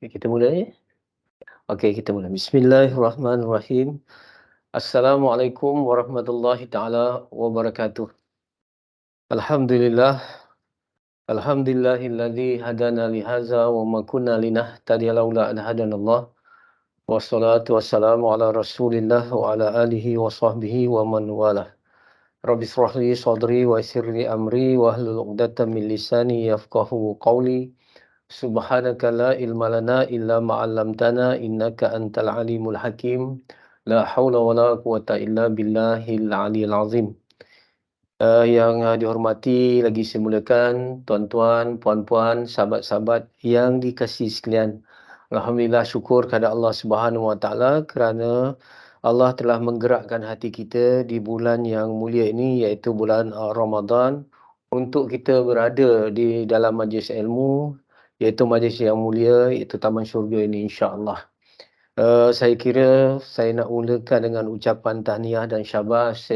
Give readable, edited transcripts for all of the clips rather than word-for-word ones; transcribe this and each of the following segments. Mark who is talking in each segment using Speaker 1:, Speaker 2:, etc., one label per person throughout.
Speaker 1: Kita mulai? Okey, kita mulai. Bismillahirrahmanirrahim. Assalamualaikum warahmatullahi taala wabarakatuh. Alhamdulillah, alhamdulillahilladzi hadana li hadza wa ma kunna linahtadiya laula an hadanallah. Wassalatu wassalamu ala Rasulillah wa ala alihi wa sahbihi wa man walah. Rabbi shrah li sadri wa yassir li amri wahlul 'uqdatam min lisani yafqahu qawli. Subhanaka la ilma lana illa ma 'allamtana innaka antal alimul hakim. La haula wala quwata illa billahil aliyil azim. Yang dihormati lagi saya muliakan tuan-tuan, puan-puan, sahabat-sahabat yang dikasihi sekalian. Alhamdulillah, syukur kepada Allah Subhanahu Wa Taala kerana Allah telah menggerakkan hati kita di bulan yang mulia ini, iaitu bulan Ramadan, untuk kita berada di dalam majlis ilmu, iaitu majlis yang mulia, iaitu Taman Syurga ini, insya-Allah. Saya kira saya nak mulakan dengan ucapan tahniah dan syabas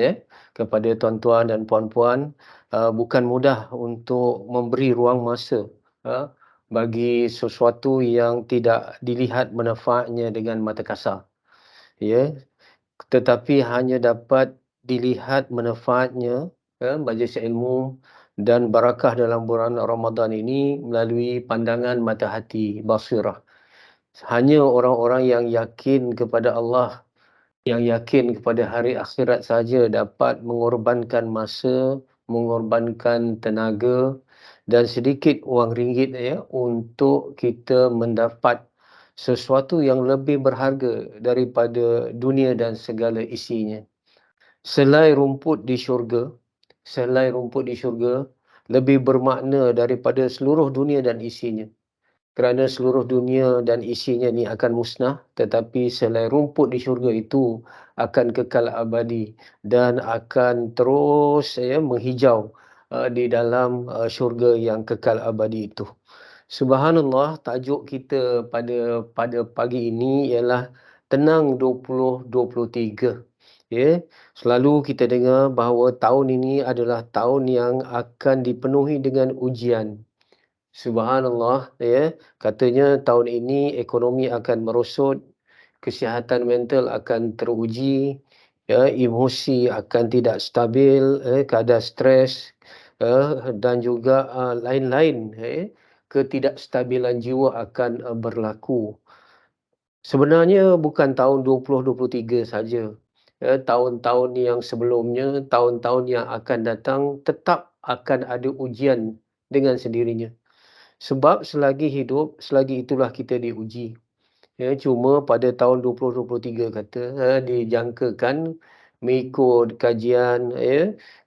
Speaker 1: kepada tuan-tuan dan puan-puan. Bukan mudah untuk memberi ruang masa bagi sesuatu yang tidak dilihat manfaatnya dengan mata kasar. Ya, tetapi hanya dapat dilihat manfaatnya majlis ilmu dan barakah dalam bulan Ramadan ini melalui pandangan mata hati, basirah. Hanya orang-orang yang yakin kepada Allah, yang yakin kepada hari akhirat saja dapat mengorbankan masa, mengorbankan tenaga dan sedikit wang ringgit untuk kita mendapat sesuatu yang lebih berharga daripada dunia dan segala isinya. Selai rumput di syurga, selai rumput di syurga lebih bermakna daripada seluruh dunia dan isinya. Kerana seluruh dunia dan isinya ni akan musnah, tetapi selai rumput di syurga itu akan kekal abadi dan akan terus menghijau di dalam syurga yang kekal abadi itu. Subhanallah, tajuk kita pada pagi ini ialah Tenang 2023. Ya, selalu kita dengar bahawa tahun ini adalah tahun yang akan dipenuhi dengan ujian. Subhanallah, katanya tahun ini ekonomi akan merosot, kesihatan mental akan teruji, emosi akan tidak stabil, keadaan stres, dan juga lain-lain, ketidakstabilan jiwa akan berlaku. Sebenarnya bukan tahun 2023 saja. Tahun-tahun yang sebelumnya, tahun-tahun yang akan datang tetap akan ada ujian dengan sendirinya. Sebab selagi hidup, selagi itulah kita diuji. Cuma pada tahun 2023 kata dijangkakan mengikut kajian,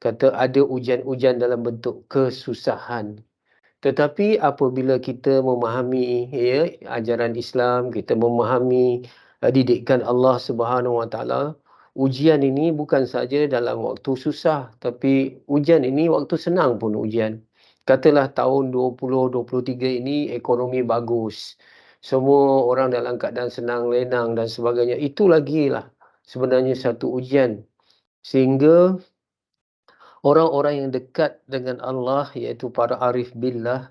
Speaker 1: kata ada ujian-ujian dalam bentuk kesusahan. Tetapi apabila kita memahami ajaran Islam, kita memahami didikan Allah Subhanahu Wa Taala, ujian ini bukan saja dalam waktu susah, tapi ujian ini waktu senang pun ujian. Katalah tahun 2023 ini ekonomi bagus. Semua orang dalam keadaan senang, lenang dan sebagainya. Itu lagi lah sebenarnya satu ujian. Sehingga orang-orang yang dekat dengan Allah, iaitu para arif billah,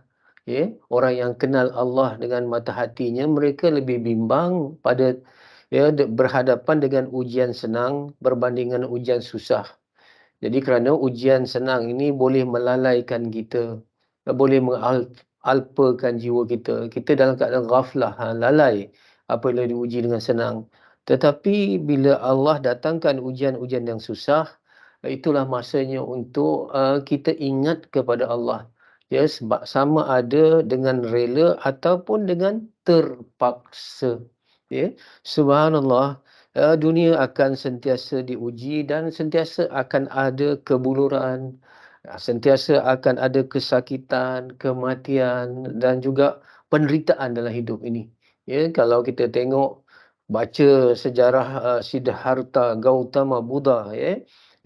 Speaker 1: orang yang kenal Allah dengan mata hatinya, mereka lebih bimbang pada berhadapan dengan ujian senang berbandingan ujian susah. Jadi kerana ujian senang ini boleh melalaikan kita, boleh mengalpakan jiwa kita. Kita dalam keadaan ghaflah, lalai apabila diuji dengan senang. Tetapi bila Allah datangkan ujian-ujian yang susah, itulah masanya untuk kita ingat kepada Allah. Sebab sama ada dengan rela ataupun dengan terpaksa. Subhanallah. Dunia akan sentiasa diuji dan sentiasa akan ada kebuluran, sentiasa akan ada kesakitan, kematian dan juga penderitaan dalam hidup ini. Kalau kita tengok, baca sejarah Siddhartha Gautama Buddha,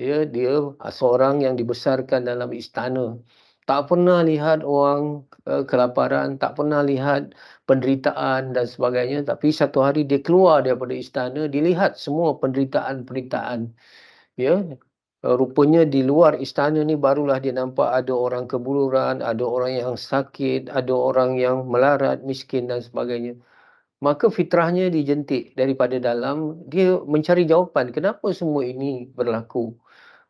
Speaker 1: dia seorang yang dibesarkan dalam istana. Tak pernah lihat orang kelaparan, tak pernah lihat penderitaan dan sebagainya. Tapi satu hari dia keluar daripada istana, dilihat semua penderitaan-penderitaan. Rupanya di luar istana ni barulah dia nampak ada orang kebuluran, ada orang yang sakit, ada orang yang melarat, miskin dan sebagainya. maka fitrahnya dijentik daripada dalam, dia mencari jawapan kenapa semua ini berlaku.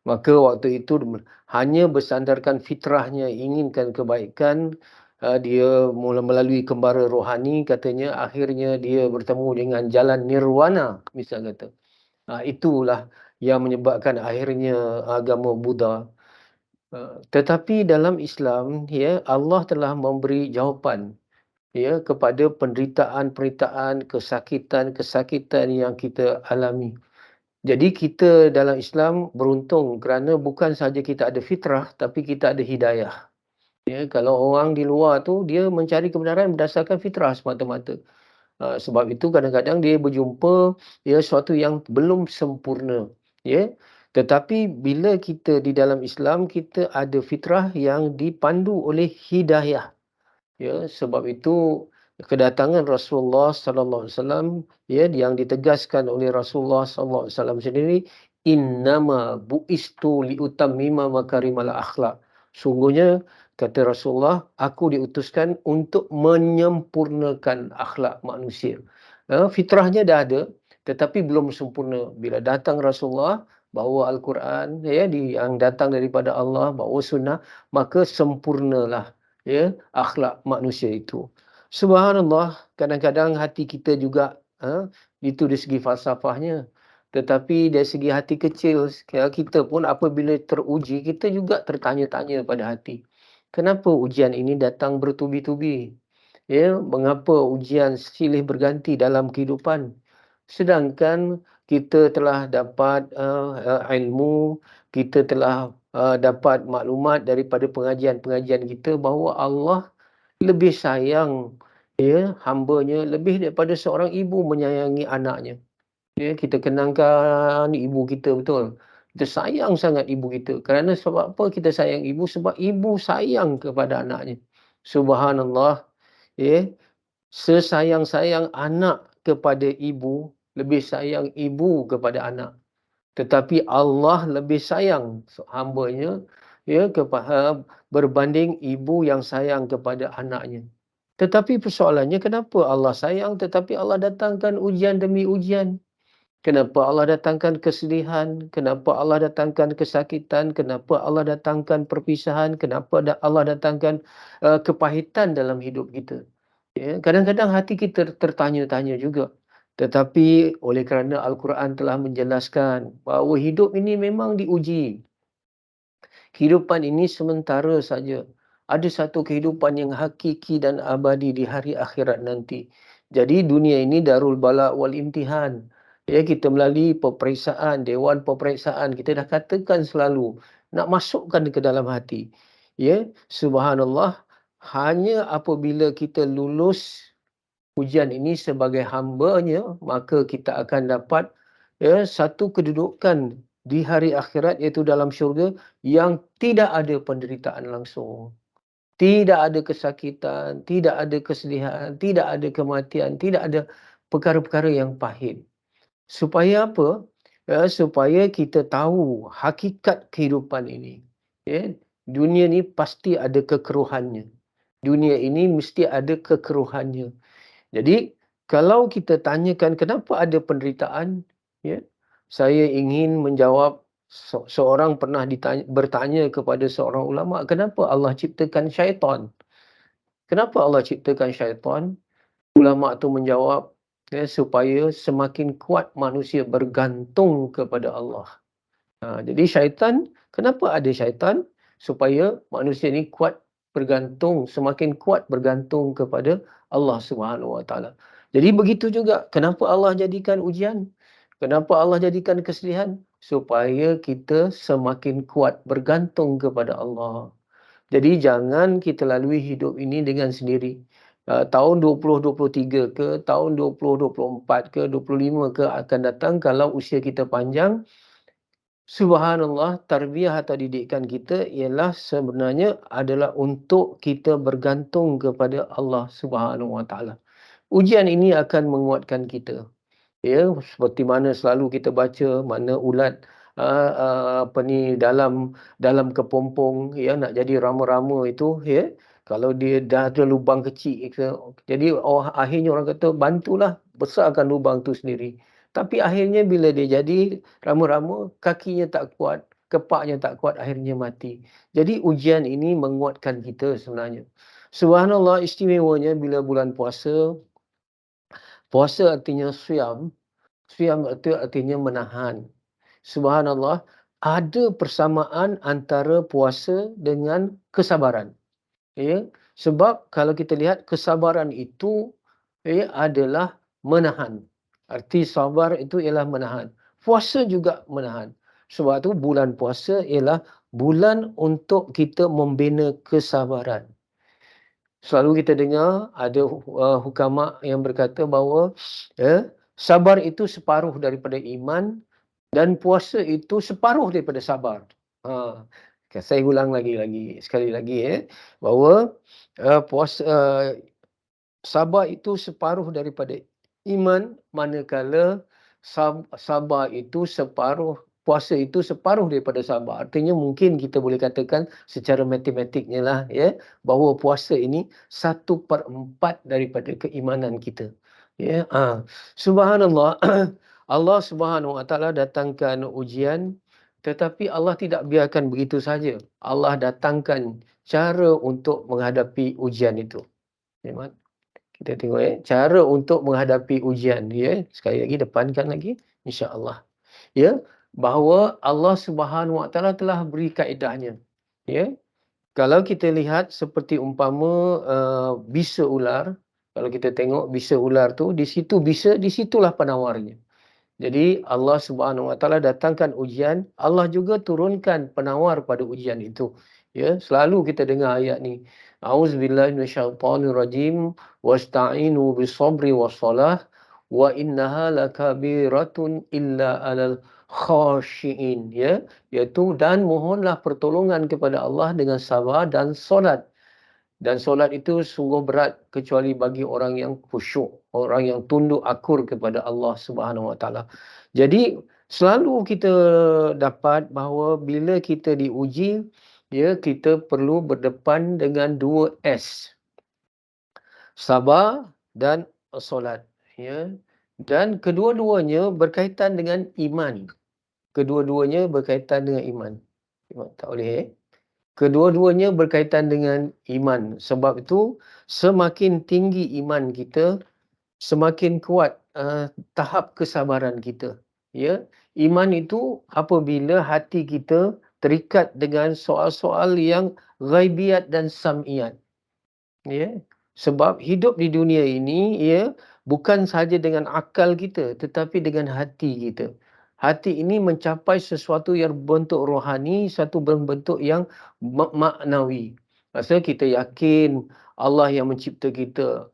Speaker 1: Maka waktu itu hanya bersandarkan fitrahnya, inginkan kebaikan, dia melalui kembara rohani katanya, akhirnya dia bertemu dengan jalan nirwana, misal kata. Itulah yang menyebabkan akhirnya agama Buddha. Tetapi dalam Islam, ya, Allah telah memberi jawapan, ya, kepada penderitaan-penderitaan, kesakitan-kesakitan yang kita alami. Jadi kita dalam Islam beruntung kerana bukan sahaja kita ada fitrah, tapi kita ada hidayah. Ya, kalau orang di luar tu, dia mencari kebenaran berdasarkan fitrah semata-mata. Sebab itu kadang-kadang dia berjumpa, ya, sesuatu yang belum sempurna. Ya. Tetapi bila kita di dalam Islam, kita ada fitrah yang dipandu oleh hidayah. Ya, sebab itu kedatangan Rasulullah sallallahu alaihi wasallam, ya, yang ditegaskan oleh Rasulullah sallallahu alaihi wasallam sendiri, innama buistu liutammima makarimal akhlak. Sungguhnya kata Rasulullah, aku diutuskan untuk menyempurnakan akhlak manusia. Fitrahnya dah ada tetapi belum sempurna. Bila datang Rasulullah bawa Al-Quran, ya, yang datang daripada Allah, bawa sunnah, maka sempurnalah, ya, akhlak manusia itu. Subhanallah, kadang-kadang hati kita juga, itu dari segi falsafahnya. Tetapi dari segi hati kecil, kita pun apabila teruji, kita juga tertanya-tanya pada hati. Kenapa ujian ini datang bertubi-tubi? Ya, mengapa ujian silih berganti dalam kehidupan? Sedangkan kita telah dapat ilmu, kita telah dapat maklumat daripada pengajian-pengajian kita bahawa Allah lebih sayang, ya, hamba-Nya lebih daripada seorang ibu menyayangi anaknya. Ya, kita kenangkan ibu kita betul. Kita sayang sangat ibu kita. Kerana sebab apa kita sayang ibu? Sebab ibu sayang kepada anaknya. Subhanallah. Ya, sesayang-sayang anak kepada ibu, lebih sayang ibu kepada anak. Tetapi Allah lebih sayang hamba-Nya, ya, berbanding ibu yang sayang kepada anaknya. Tetapi persoalannya, kenapa Allah sayang tetapi Allah datangkan ujian demi ujian? Kenapa Allah datangkan kesedihan? Kenapa Allah datangkan kesakitan? Kenapa Allah datangkan perpisahan? Kenapa Allah datangkan kepahitan dalam hidup kita? Ya, kadang-kadang hati kita tertanya-tanya juga. Tetapi oleh kerana Al-Quran telah menjelaskan bahawa hidup ini memang diuji. Kehidupan ini sementara saja. Ada satu kehidupan yang hakiki dan abadi di hari akhirat nanti. Jadi dunia ini darul bala wal imtihan. Ya, kita melalui peperiksaan, dewan peperiksaan. Kita dah katakan selalu nak masukkan ke dalam hati. Ya, subhanallah, hanya apabila kita lulus ujian ini sebagai hamba-Nya, maka kita akan dapat, ya, satu kedudukan di hari akhirat, iaitu dalam syurga yang tidak ada penderitaan langsung. Tidak ada kesakitan, tidak ada kesedihan, tidak ada kematian, tidak ada perkara-perkara yang pahit. Supaya apa? Ya, supaya kita tahu hakikat kehidupan ini. Ya, dunia ni pasti ada kekeruhannya. Dunia ini mesti ada kekeruhannya. Jadi, kalau kita tanyakan kenapa ada penderitaan, ya, saya ingin menjawab, seorang pernah bertanya kepada seorang ulama, kenapa Allah ciptakan syaitan? Kenapa Allah ciptakan syaitan? Ulama tu menjawab, ya, supaya semakin kuat manusia bergantung kepada Allah. Jadi syaitan, kenapa ada syaitan? Supaya manusia ni kuat bergantung, semakin kuat bergantung kepada Allah Subhanahu Wa Taala. Jadi begitu juga, kenapa Allah jadikan ujian? Kenapa Allah jadikan kesedihan? Supaya kita semakin kuat bergantung kepada Allah. Jadi jangan kita lalui hidup ini dengan sendiri. Tahun 2023 ke, tahun 2024 ke, 25 ke akan datang, kalau usia kita panjang, subhanallah, tarbiyah atau didikan kita ialah sebenarnya adalah untuk kita bergantung kepada Allah Subhanahu Wa Taala. Ujian ini akan menguatkan kita. Ya, seperti mana selalu kita baca, mana ulat apa ni, dalam kepompong, ya, nak jadi rama-rama itu, ya, Kalau dia dah ada lubang kecil ke, jadi akhirnya orang kata bantulah besarkan lubang tu sendiri. Tapi akhirnya bila dia jadi rama-rama, kakinya tak kuat, kepaknya tak kuat, akhirnya mati. Jadi ujian ini menguatkan kita sebenarnya. Subhanallah, istimewanya bila bulan puasa, puasa artinya siam, siam itu artinya menahan. Subhanallah, ada persamaan antara puasa dengan kesabaran. Ya, sebab kalau kita lihat kesabaran itu adalah menahan. Arti sabar itu ialah menahan. Puasa juga menahan. Sebab tu bulan puasa ialah bulan untuk kita membina kesabaran. Selalu kita dengar ada hukama yang berkata bahawa sabar itu separuh daripada iman dan puasa itu separuh daripada sabar. Ha. Okay, saya ulang sekali lagi bahawa puasa sabar itu separuh daripada iman, manakala sabar itu separuh, puasa itu separuh daripada sabar. Artinya mungkin kita boleh katakan secara matematiknya lah bahawa puasa ini 1/4 daripada keimanan kita. Subhanallah, Allah Subhanahu Wa Taala datangkan ujian, tetapi Allah tidak biarkan begitu saja. Allah datangkan cara untuk menghadapi ujian itu. Memang kita tengok cara untuk menghadapi ujian sekali lagi depankan lagi insya-Allah. Bahawa Allah Subhanahu Wa Taala telah beri kaedahnya. Kalau kita lihat seperti umpama bisa ular, kalau kita tengok bisa ular tu di situ bisa, di situlah penawarnya. Jadi Allah Subhanahu Wa Taala datangkan ujian, Allah juga turunkan penawar pada ujian itu. Selalu kita dengar ayat ni. Auzubillahi minasyaitonirrajim, wasta'inu bis-sabri was-salah wa innaha lakabiratun illa 'alal khashiin, iaitu dan mohonlah pertolongan kepada Allah dengan sabar dan solat. Dan solat itu sungguh berat kecuali bagi orang yang khusyuk, orang yang tunduk akur kepada Allah Subhanahu Wa Taala. Jadi selalu kita dapat bahawa bila kita diuji, kita perlu berdepan dengan 2 S. Sabar dan solat. Dan kedua-duanya berkaitan dengan iman. Kedua-duanya berkaitan dengan iman. Tak boleh Kedua-duanya berkaitan dengan iman. Sebab itu, semakin tinggi iman kita, semakin kuat tahap kesabaran kita. Iman itu apabila hati kita terikat dengan soal-soal yang ghaibiyat dan sam'iyat. Sebab hidup di dunia ini, bukan sahaja dengan akal kita, tetapi dengan hati kita. Hati ini mencapai sesuatu yang berbentuk rohani, satu berbentuk yang maknawi. Maksudnya kita yakin Allah yang mencipta kita.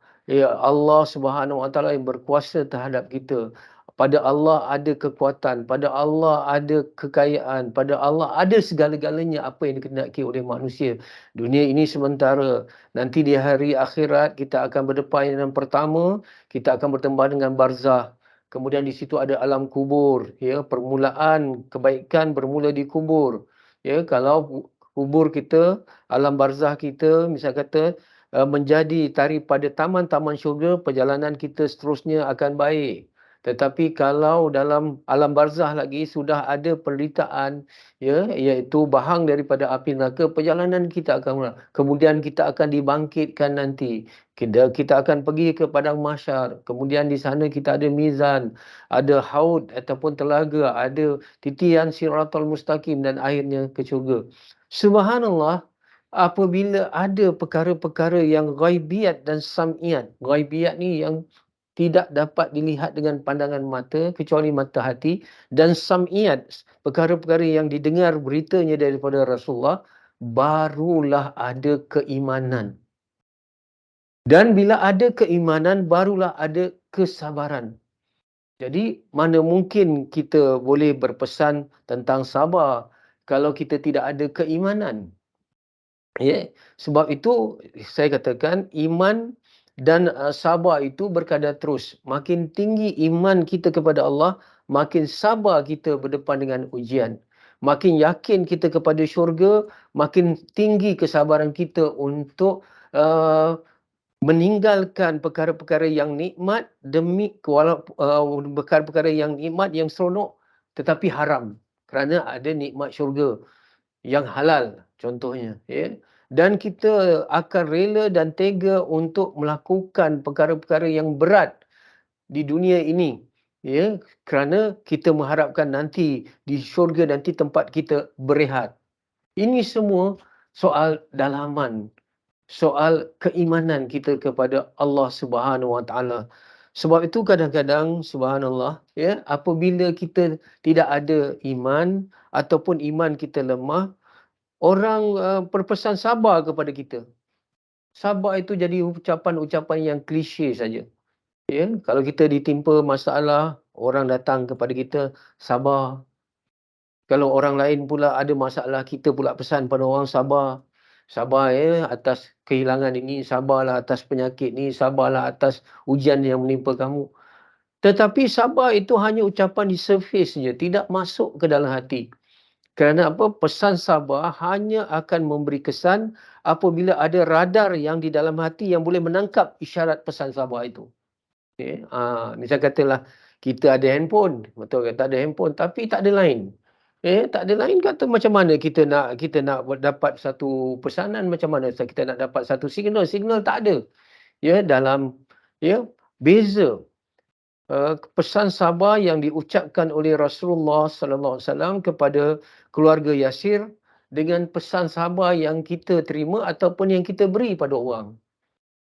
Speaker 1: Allah Subhanahu Wa Taala yang berkuasa terhadap kita. Pada Allah ada kekuatan, pada Allah ada kekayaan, pada Allah ada segala-galanya apa yang dikehendaki oleh manusia. Dunia ini sementara. Nanti di hari akhirat kita akan berdepan dengan pertama, kita akan bertemu dengan barzah. Kemudian di situ ada alam kubur, permulaan kebaikan bermula di kubur. Kalau kubur kita, alam barzah kita, misal kata menjadi pada taman-taman syurga, perjalanan kita seterusnya akan baik. Tetapi kalau dalam alam barzah lagi sudah ada penderitaan, iaitu bahang daripada api neraka, perjalanan kita akan mula. Kemudian kita akan dibangkitkan nanti. Kita akan pergi ke padang mahsyar. Kemudian di sana kita ada mizan, ada haud ataupun telaga, ada titian siratal mustaqim dan akhirnya ke syurga. Subhanallah, apabila ada perkara-perkara yang ghaibiyat dan sam'iyat. Ghaibiyat ni yang tidak dapat dilihat dengan pandangan mata kecuali mata hati, dan sam'iyat, perkara-perkara yang didengar beritanya daripada Rasulullah, barulah ada keimanan. Dan bila ada keimanan, barulah ada kesabaran. Jadi mana mungkin kita boleh berpesan tentang sabar kalau kita tidak ada keimanan. Sebab itu saya katakan iman dan sabar itu berkadar terus. Makin tinggi iman kita kepada Allah, makin sabar kita berdepan dengan ujian. Makin yakin kita kepada syurga, makin tinggi kesabaran kita untuk uh, meninggalkan perkara-perkara yang nikmat demi perkara-perkara yang nikmat yang seronok tetapi haram kerana ada nikmat syurga yang halal contohnya, ya. Dan kita akan rela dan tega untuk melakukan perkara-perkara yang berat di dunia ini, ya, kerana kita mengharapkan nanti di syurga nanti tempat kita berehat. Ini semua soal dalaman, soal keimanan kita kepada Allah Subhanahu Wa Taala. Sebab itu kadang-kadang subhanallah, ya, apabila kita tidak ada iman ataupun iman kita lemah, orang berpesan sabar kepada kita. Sabar itu jadi ucapan-ucapan yang klise saja. Ya, kalau kita ditimpa masalah, orang datang kepada kita, sabar. Kalau orang lain pula ada masalah, kita pula pesan pada orang sabar. Sabar ya atas kehilangan ini, sabarlah atas penyakit ni, sabarlah atas ujian yang menimpa kamu. Tetapi sabar itu hanya ucapan di surface saja, tidak masuk ke dalam hati. Kerana apa? Pesan sabar hanya akan memberi kesan apabila ada radar yang di dalam hati yang boleh menangkap isyarat pesan sabar itu. Okay. Misal katalah kita ada handphone, betul ke? Tak ada handphone tapi tak ada line. Tak ada line kata macam mana kita nak dapat satu pesanan, macam mana kita nak dapat satu signal tak ada. Ya, dalam beza pesan sabar yang diucapkan oleh Rasulullah sallallahu alaihi wasallam kepada keluarga Yasir dengan pesan sabar yang kita terima ataupun yang kita beri pada orang.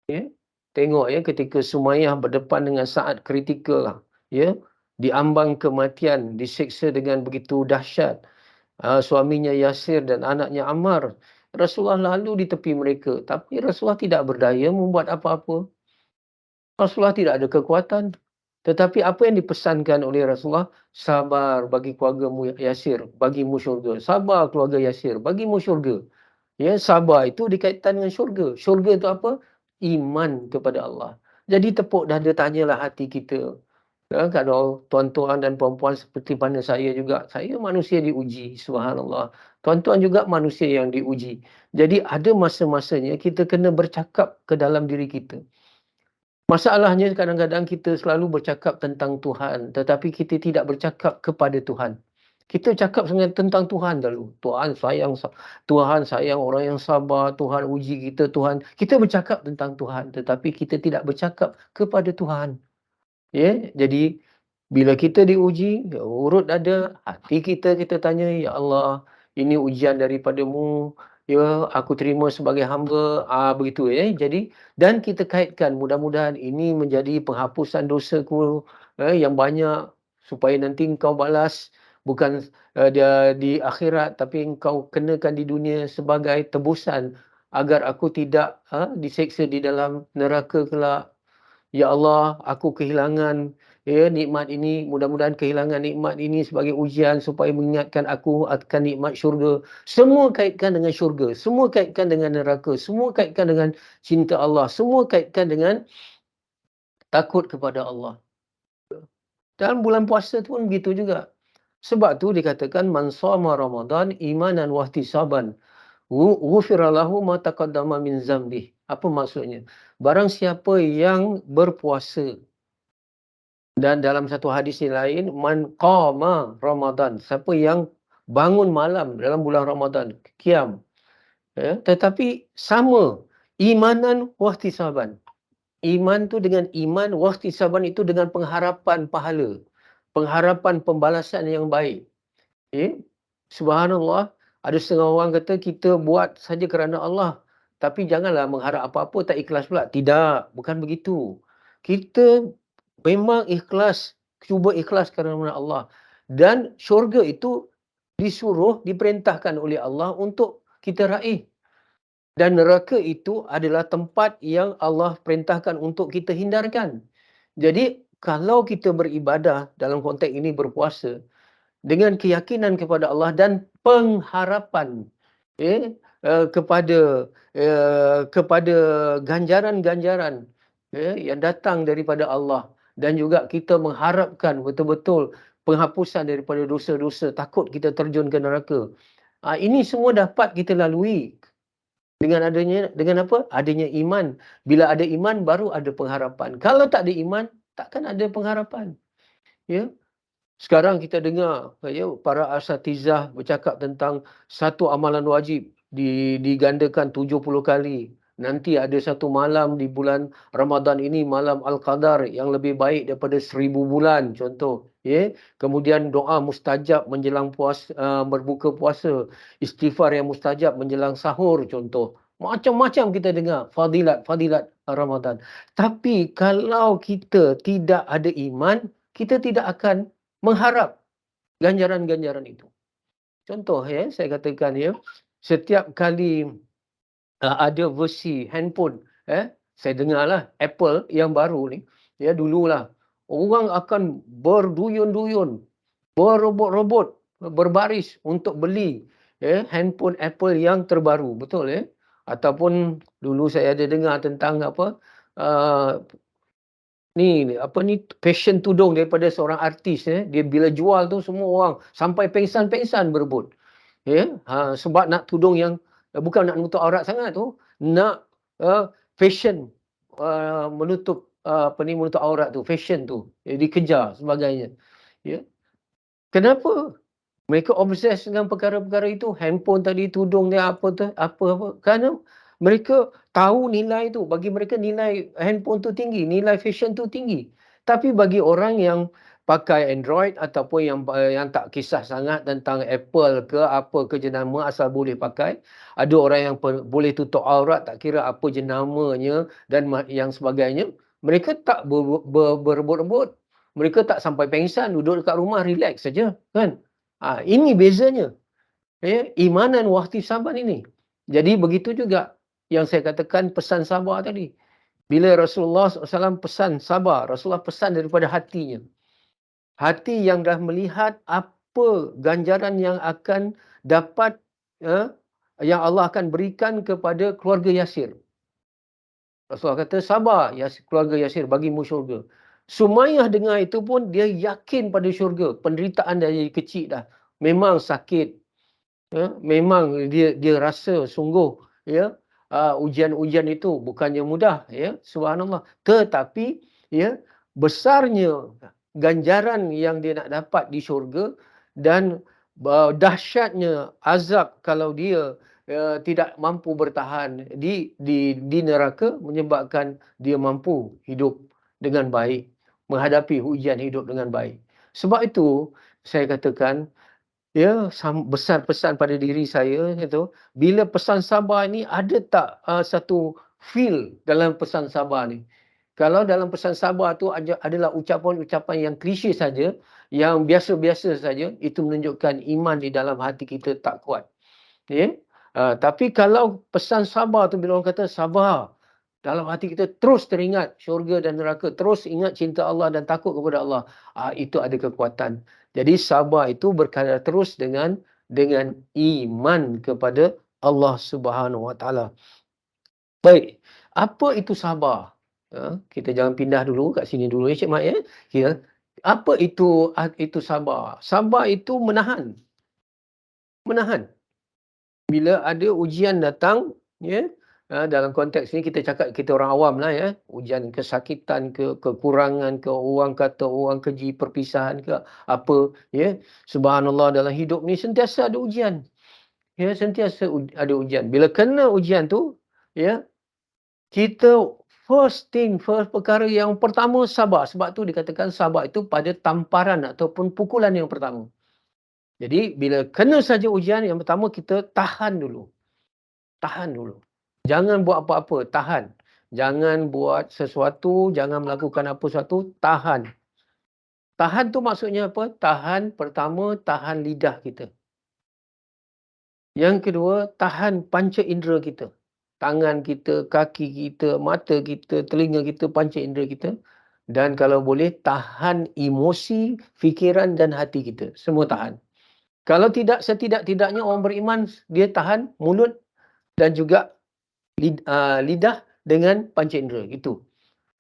Speaker 1: Ya. Tengok ya ketika Sumayyah berdepan dengan saat kritikal lah, ya, diambang kematian, diseksa dengan begitu dahsyat. Suaminya Yasir dan anaknya Ammar, Rasulullah lalu di tepi mereka, tapi Rasulullah tidak berdaya membuat apa-apa. Rasulullah tidak ada kekuatan. Tetapi apa yang dipesankan oleh Rasulullah, sabar bagi keluargamu Yasir, bagimu syurga. Sabar keluarga Yasir, bagimu syurga. Ya, sabar itu dikaitkan dengan syurga. Syurga itu apa? Iman kepada Allah. Jadi tepuk dada tanyalah hati kita. Ya, kalau tuan-tuan dan puan-puan seperti mana saya juga, saya manusia diuji, subhanallah. Tuan-tuan juga manusia yang diuji. Jadi ada masa-masanya kita kena bercakap ke dalam diri kita. Masalahnya kadang-kadang kita selalu bercakap tentang Tuhan, tetapi kita tidak bercakap kepada Tuhan. Kita cakap tentang Tuhan dulu. Tuhan sayang orang yang sabar, Tuhan uji kita, Tuhan. Kita bercakap tentang Tuhan, tetapi kita tidak bercakap kepada Tuhan. Ya, jadi bila kita diuji, urut dada, hati kita tanya, ya Allah, ini ujian daripadamu, ya, aku terima sebagai hamba, begitu ya. Jadi dan kita kaitkan mudah-mudahan ini menjadi penghapusan dosaku yang banyak supaya nanti engkau balas bukan dia di akhirat tapi engkau kenakan di dunia sebagai tebusan agar aku tidak diseksa di dalam neraka kelak. Ya Allah, aku kehilangan nikmat ini. Mudah-mudahan kehilangan nikmat ini sebagai ujian supaya mengingatkan aku akan nikmat syurga. Semua kaitkan dengan syurga. Semua kaitkan dengan neraka. Semua kaitkan dengan cinta Allah. Semua kaitkan dengan takut kepada Allah. Dalam bulan puasa tu pun begitu juga. Sebab tu dikatakan man shoma Ramadan imanan wa ihtisaban ghufira lahu ma taqaddama min dzambih. Apa maksudnya? Barang siapa yang berpuasa dan dalam satu hadis yang lain, man qama Ramadan, siapa yang bangun malam dalam bulan Ramadan, qiyam. Ya, tetapi sama, imanan wahtisaban. Iman tu dengan iman, wahtisaban itu dengan pengharapan pahala. Pengharapan pembalasan yang baik. Ya, subhanallah, ada setengah orang kata kita buat saja kerana Allah. Tapi janganlah mengharap apa-apa, tak ikhlas pula. Tidak, bukan begitu. Kita memang ikhlas, cuba ikhlas kerana Allah. Dan syurga itu diperintahkan oleh Allah untuk kita raih. Dan neraka itu adalah tempat yang Allah perintahkan untuk kita hindarkan. Jadi, kalau kita beribadah dalam konteks ini berpuasa, dengan keyakinan kepada Allah dan pengharapan kepada ganjaran-ganjaran yang datang daripada Allah dan juga kita mengharapkan betul-betul penghapusan daripada dosa-dosa, takut kita terjun ke neraka. Ini semua dapat kita lalui Dengan apa? Adanya iman. Bila ada iman, baru ada pengharapan. Kalau tak ada iman, takkan ada pengharapan. Ya. Sekarang kita dengar para asatizah bercakap tentang satu amalan wajib digandakan 70 kali. Nanti ada satu malam di bulan Ramadan ini, malam Al-Qadar, yang lebih baik daripada 1000 bulan, contoh. Kemudian doa mustajab menjelang berbuka puasa. Istighfar yang mustajab menjelang sahur, contoh. Macam-macam kita dengar fadilat Ramadan. Tapi kalau kita tidak ada iman, kita tidak akan mengharap ganjaran-ganjaran itu. Contoh saya katakan setiap kali ada versi handphone, saya dengarlah Apple yang baru ni, dululah orang akan berduyun-duyun, berobot-robot, berbaris untuk beli handphone Apple yang terbaru, betul ataupun dulu saya ada dengar tentang fashion tudung daripada seorang artis dia bila jual tu semua orang sampai pengsan-pengsan berebut. Sebab nak tudung yang bukan nak menutup aurat sangat tu, nak fashion menutup menutup aurat tu, fashion tu dikejar sebagainya. Kenapa? Mereka obses dengan perkara-perkara itu, handphone tadi, tudung dia apa. Kerana mereka tahu nilai tu. Bagi mereka nilai handphone tu tinggi, nilai fashion tu tinggi. Tapi bagi orang yang pakai Android ataupun yang tak kisah sangat tentang Apple ke apa ke jenama, asal boleh pakai. Ada orang yang boleh tutup aurat, tak kira apa jenamanya dan yang sebagainya. Mereka tak berebut-rebut. Mereka tak sampai pengsan, duduk dekat rumah relax saja, kan? Ini bezanya. Imanan wahtisaban ini. Jadi begitu juga yang saya katakan pesan sabar tadi. Bila Rasulullah SAW pesan sabar, Rasulullah pesan daripada hatinya. Hati yang dah melihat apa ganjaran yang akan dapat, yang Allah akan berikan kepada keluarga Yasir. Rasulullah kata, sabar keluarga Yasir, bagimu syurga. Sumayyah dengar itu pun dia yakin pada syurga. Penderitaan dari kecil dah. Memang sakit. Memang dia rasa sungguh ujian-ujian itu bukannya mudah, subhanallah. Tetapi besarnya ganjaran yang dia nak dapat di syurga dan dahsyatnya azab kalau dia tidak mampu bertahan di neraka, menyebabkan dia mampu hidup dengan baik, menghadapi ujian hidup dengan baik. Sebab itu saya katakan besar pesan pada diri saya itu, bila pesan sabar ni ada tak satu feel dalam pesan sabar ni. Kalau dalam pesan sabar tu adalah ucapan-ucapan yang klise saja, yang biasa-biasa saja, itu menunjukkan iman di dalam hati kita tak kuat. Tapi kalau pesan sabar tu, bila orang kata sabar, dalam hati kita terus teringat syurga dan neraka, terus ingat cinta Allah dan takut kepada Allah, itu ada kekuatan. Jadi sabar itu berkala terus dengan iman kepada Allah Subhanahu Wa Taala. Baik, apa itu sabar? Kita jangan pindah dulu kat sini dulu Cik Mat Apa itu sabar? Sabar itu menahan. Menahan. Bila ada ujian datang, dalam konteks ni kita cakap, kita orang awam lah ujian kesakitan ke, kekurangan ke, orang kata orang keji perpisahan ke, apa, subhanallah, dalam hidup ni sentiasa ada ujian. Sentiasa ada ujian. Bila kena ujian tu, kita first perkara yang pertama sabar. Sebab tu dikatakan sabar itu pada tamparan ataupun pukulan yang pertama. Jadi bila kena saja ujian, yang pertama kita tahan dulu. Tahan dulu. Jangan buat apa-apa, tahan. Jangan buat sesuatu, jangan melakukan apa sesuatu, tahan. Tahan tu maksudnya apa? Tahan, pertama, tahan lidah kita. Yang kedua, tahan panca indera kita. Tangan kita, kaki kita, mata kita, telinga kita, panca indera kita. Dan kalau boleh, tahan emosi, fikiran dan hati kita. Semua tahan. Kalau tidak, setidak-tidaknya orang beriman, dia tahan mulut dan juga lidah dengan panca indera. Itu.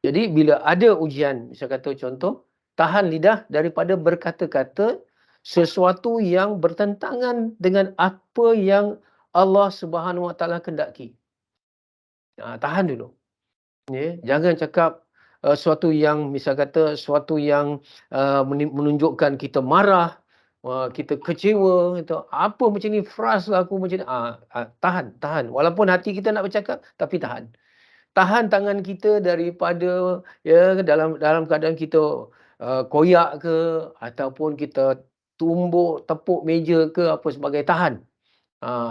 Speaker 1: Jadi bila ada ujian, saya kata contoh, tahan lidah daripada berkata-kata sesuatu yang bertentangan dengan apa yang Allah Subhanahu Wa Taala kendaki. Tahan dulu. Ya, jangan cakap, suatu yang misal kata suatu yang, menunjukkan kita marah, kita kecewa, kita, "Apa macam ni, frust lah aku macam ni." Tahan tahan. Walaupun hati kita nak bercakap, tapi tahan. Tahan tangan kita daripada, ya, dalam dalam keadaan kita, koyak ke, ataupun kita tumbuk, tepuk meja ke apa sebagai, tahan.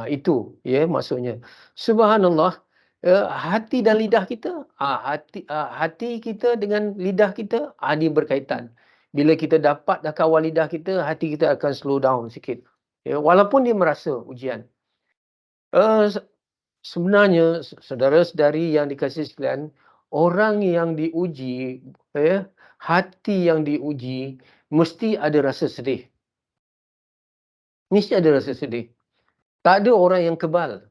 Speaker 1: Itu ya maksudnya. Subhanallah, hati dan lidah kita, hati kita dengan lidah kita, ni berkaitan. Bila kita dapat dah kawal lidah kita, hati kita akan slow down sikit. Ya, walaupun dia merasa ujian. Eee, se Sebenarnya saudara-saudari yang dikasihi sekalian, orang yang diuji, ya, hati yang diuji mesti ada rasa sedih. Mesti ada rasa sedih. Tak ada orang yang kebal.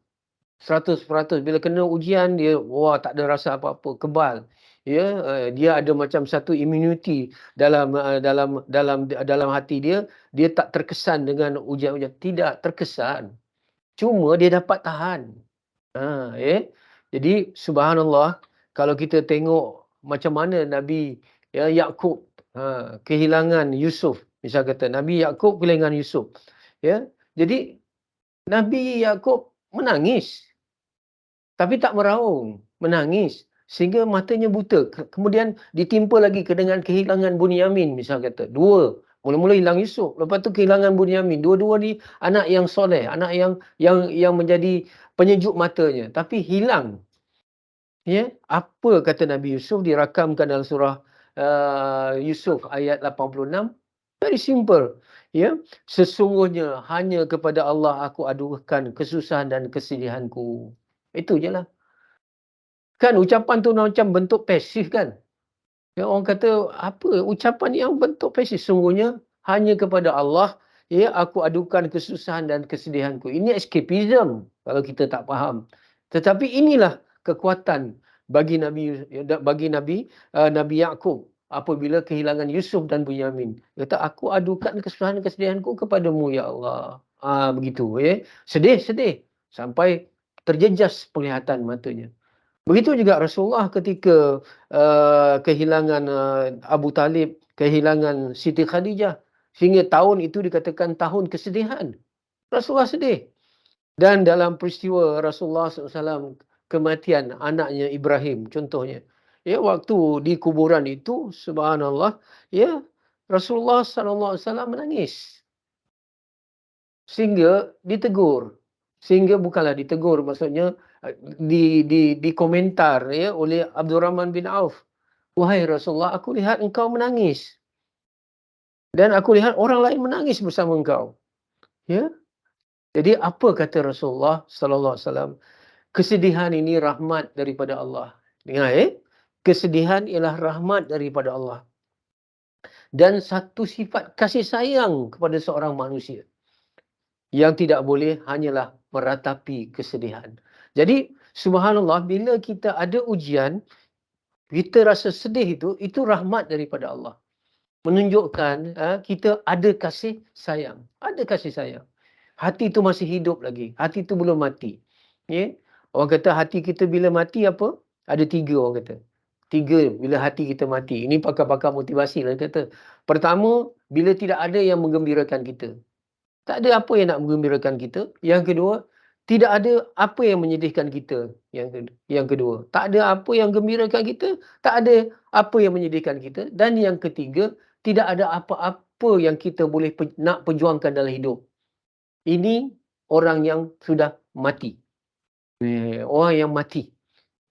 Speaker 1: 100% bila kena ujian dia, wah, tak ada rasa apa-apa, kebal. Ya, dia ada macam satu immunity dalam, dalam hati dia, dia tak terkesan dengan ujian-ujian. Tidak terkesan, cuma dia dapat tahan. Ya. Jadi subhanallah, kalau kita tengok macam mana Nabi, ya, Yakub, kehilangan Yusuf. Misal kata Nabi Yakub kehilangan Yusuf. Ya. Jadi Nabi Yakub menangis. Tapi tak meraung, menangis sehingga matanya buta. Kemudian ditimpa lagi dengan kehilangan Bunyamin misal kata. Dua, mula-mula hilang Yusuf, lepas tu kehilangan Bunyamin. Dua-dua ni anak yang soleh, anak yang menjadi penyejuk matanya, tapi hilang. Ya, apa kata Nabi Yusuf dirakamkan dalam surah, Yusuf ayat 86. Very simple. Ya, sesungguhnya hanya kepada Allah aku adukan kesusahan dan kesedihanku. Itu je lah. Kan ucapan tu macam bentuk pasif kan. Ya, orang kata, apa ucapan yang bentuk pasif? Sungguhnya hanya kepada Allah, ya, aku adukan kesusahan dan kesedihanku. Ini escapism kalau kita tak faham. Tetapi inilah kekuatan bagi Nabi, Nabi Yakub apabila kehilangan Yusuf dan Bunyamin. Dia kata, aku adukan kesusahan dan kesedihanku kepadamu ya Allah. Begitu, ya. Sedih sampai terjejas penglihatan matanya. Begitu juga Rasulullah ketika, kehilangan, Abu Talib, kehilangan Siti Khadijah. Sehingga tahun itu dikatakan tahun kesedihan. Rasulullah sedih. Dan dalam peristiwa Rasulullah SAW kematian anaknya Ibrahim contohnya. Ya, waktu di kuburan itu, subhanallah, ya, Rasulullah SAW menangis. Sehingga ditegur. Sehingga bukanlah ditegur, maksudnya, dikomentar, ya, oleh Abdurrahman bin Auf. "Wahai Rasulullah, aku lihat engkau menangis. Dan aku lihat orang lain menangis bersama engkau." Ya. Jadi apa kata Rasulullah sallallahu alaihi wasallam? Kesedihan ini rahmat daripada Allah. Dengar, kesedihan ialah rahmat daripada Allah. Dan satu sifat kasih sayang kepada seorang manusia. Yang tidak boleh hanyalah meratapi kesedihan. Jadi subhanallah, bila kita ada ujian, kita rasa sedih itu rahmat daripada Allah. Menunjukkan, kita ada kasih sayang. Ada kasih sayang. Hati itu masih hidup lagi. Hati itu belum mati. Ya? Orang kata hati kita bila mati apa? Ada 3 orang kata. 3 bila hati kita mati. Ini pakar-pakar motivasi lah kata. Pertama, bila tidak ada yang menggembirakan kita. Tak ada apa yang nak menggembirakan kita. Yang kedua, tidak ada apa yang menyedihkan kita. Yang kedua, tak ada apa yang gembirakan kita, tak ada apa yang menyedihkan kita. Dan yang ketiga, tidak ada apa-apa yang kita boleh nak perjuangkan dalam hidup. Ini orang yang sudah mati. Orang yang mati.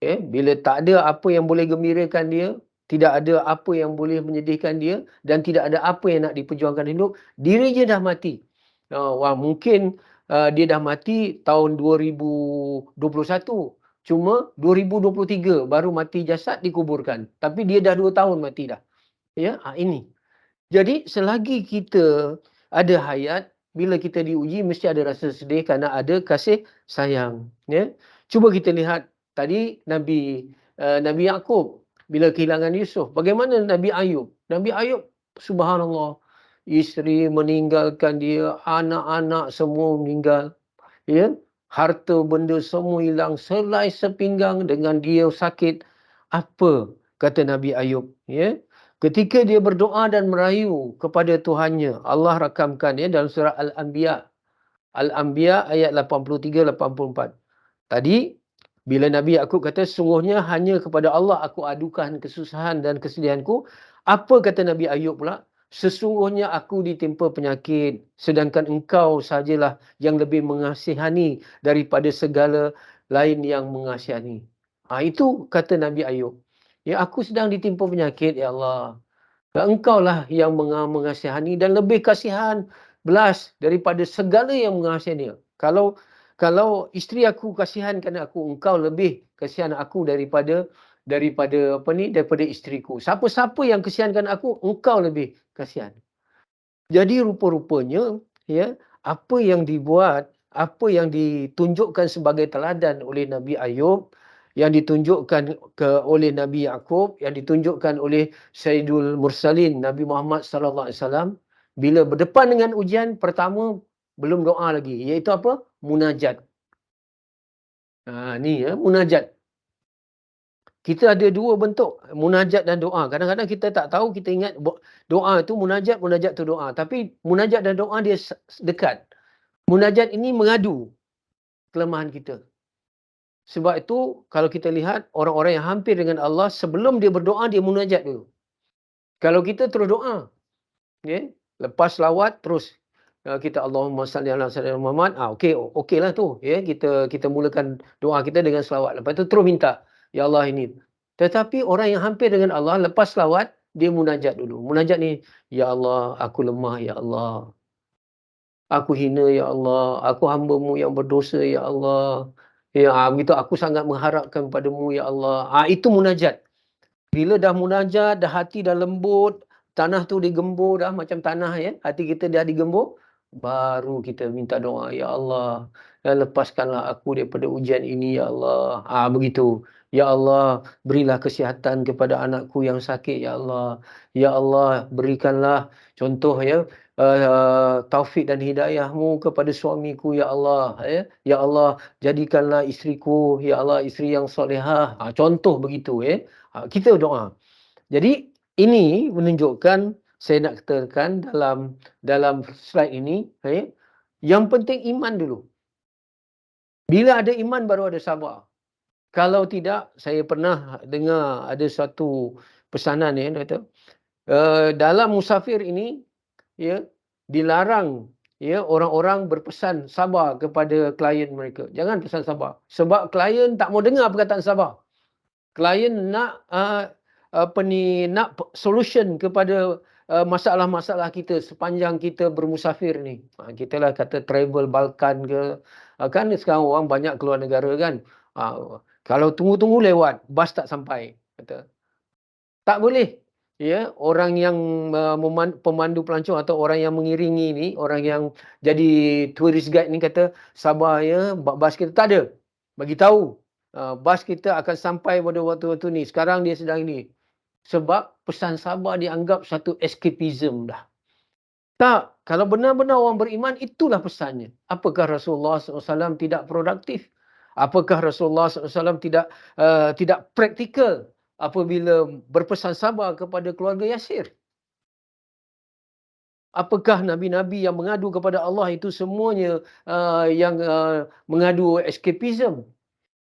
Speaker 1: Bila tak ada apa yang boleh gembirakan dia, tidak ada apa yang boleh menyedihkan dia, dan tidak ada apa yang nak diperjuangkan hidup, diri dia dah mati. Mungkin, dia dah mati tahun 2021. Cuma 2023 baru mati jasad dikuburkan. Tapi dia dah 2 tahun mati dah. Ya, ini. Jadi selagi kita ada hayat, bila kita diuji mesti ada rasa sedih kerana ada kasih sayang. Ya. Cuba kita lihat tadi Nabi Yakub bila kehilangan Yusuf. Bagaimana Nabi Ayub? Nabi Ayub, subhanallah, isteri meninggalkan dia, anak-anak semua meninggal. Ya. harta benda semua hilang, selai sepinggang dengan dia sakit. Apa kata Nabi Ayub? Ya, ketika dia berdoa dan merayu kepada Tuhannya, Allah rakamkan ya dalam surah Al-Anbiya ayat 83-84. Tadi bila Nabi Yakub kata sungguhnya hanya kepada Allah aku adukan kesusahan dan kesedihanku. Apa kata Nabi Ayub pula? Sesungguhnya aku ditimpa penyakit, sedangkan engkau sajalah yang lebih mengasihani daripada segala lain yang mengasihani. Itu kata Nabi Ayub. Ya, aku sedang ditimpa penyakit, ya Allah. Engkaulah yang mengasihani dan lebih kasihan belas daripada segala yang mengasihani. Kalau isteri aku kasihankan aku, engkau lebih kasihan aku daripada isteriku. Siapa-siapa yang kasihankan aku, engkau lebih kasihan. Jadi rupa-rupanya ya, apa yang ditunjukkan sebagai teladan oleh Nabi Ayub, yang ditunjukkan oleh Nabi Yakub, yang ditunjukkan oleh Sayyidul Mursalin Nabi Muhammad sallallahu alaihi wasallam, bila berdepan dengan ujian, pertama belum doa lagi, iaitu apa? Munajat. Ni ya, munajat. Kita ada dua bentuk, munajat dan doa. Kadang-kadang kita tak tahu, kita ingat doa itu munajat, munajat itu doa. Tapi munajat dan doa dia dekat. Munajat ini mengadu kelemahan kita. Sebab itu kalau kita lihat orang-orang yang hampir dengan Allah, sebelum dia berdoa, dia munajat dulu. Kalau kita terus doa, ya, lepas selawat terus kita Allahumma salli ala sayyidina Muhammad, okeylah tu, ya, kita mulakan doa kita dengan selawat. Lepas tu terus minta, ya Allah ini. Tetapi orang yang hampir dengan Allah, lepas selawat dia munajat dulu. Munajat ni, ya Allah, aku lemah, ya Allah. Aku hina, ya Allah. Aku hamba-Mu yang berdosa, ya Allah. Ya, begitu aku sangat mengharapkan padamu, ya Allah. Itu munajat. Bila dah munajat, dah hati dah lembut, tanah tu digembur dah macam tanah, ya. Hati kita dah digembur, baru kita minta doa, ya Allah, lepaskanlah aku daripada ujian ini, ya Allah. Begitu. Ya Allah, berilah kesihatan kepada anakku yang sakit, ya Allah. Ya Allah, berikanlah contoh, ya, taufik dan hidayah-Mu kepada suamiku, ya Allah. Ya Allah, jadikanlah isteriku, ya Allah, isteri yang solehah. Contoh begitu, ya. Kita doa. Jadi ini menunjukkan, saya nak katakan dalam slide ini, yang penting iman dulu. Bila ada iman baru ada sabar. Kalau tidak, saya pernah dengar ada satu pesanan, ya, dia kata, dalam musafir ini, ya, dilarang, ya, orang-orang berpesan sabar kepada klien mereka. Jangan pesan sabar. Sebab klien tak mau dengar perkataan sabar. Klien nak nak solution kepada masalah-masalah kita sepanjang kita bermusafir ni. Kita lah kata travel Balkan ke, kan sekarang orang banyak keluar negara kan. Kalau tunggu-tunggu lewat, bas tak sampai. Kata, tak boleh. Ya, orang yang pemandu pelancong atau orang yang mengiringi ni, orang yang jadi tourist guide ni kata, sabar ya, bas kita tak ada. Bagi tahu, bas kita akan sampai pada waktu-waktu ni. Sekarang dia sedang ini. Sebab pesan sabar dianggap satu escapism dah. Tak, kalau benar-benar orang beriman, itulah pesannya. Apakah Rasulullah SAW tidak produktif? Apakah Rasulullah SAW tidak praktikal apabila berpesan sabar kepada keluarga Yasir? Apakah nabi-nabi yang mengadu kepada Allah itu semuanya yang mengadu escapism?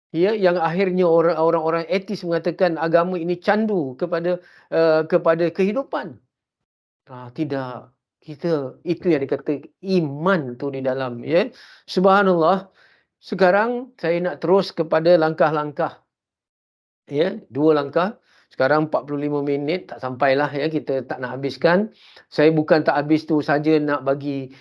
Speaker 1: Ya, yang akhirnya orang-orang etis mengatakan agama ini candu kepada kehidupan. Tidak. Itu yang dikata iman tu di dalam, ya. Subhanallah. Sekarang saya nak terus kepada langkah-langkah. Ya, 2 langkah. Sekarang 45 minit tak sampailah, ya, kita tak nak habiskan. Saya bukan tak habis tu saja nak bagi